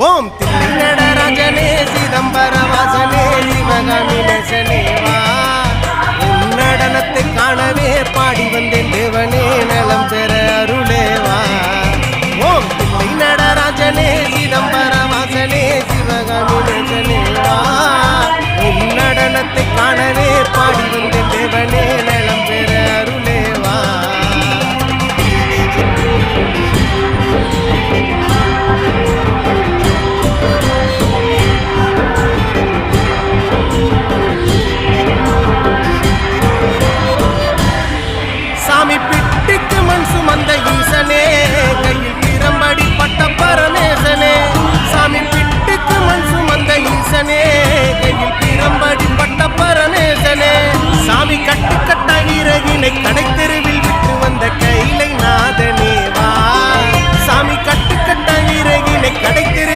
ஓம் தில்லை நடராஜனே சிதம்பர வாசனே சிவகாமி நேசனே வா உன் நடனத்தை காணவே பாடி வந்தேன் தேவனே நலம் பெற அருளேவா ஓம் தில்லை நடராஜனே சிதம்பர வாசனே சிவகாமி நேசனே வா உன் நடனத்தை காணவே பாடி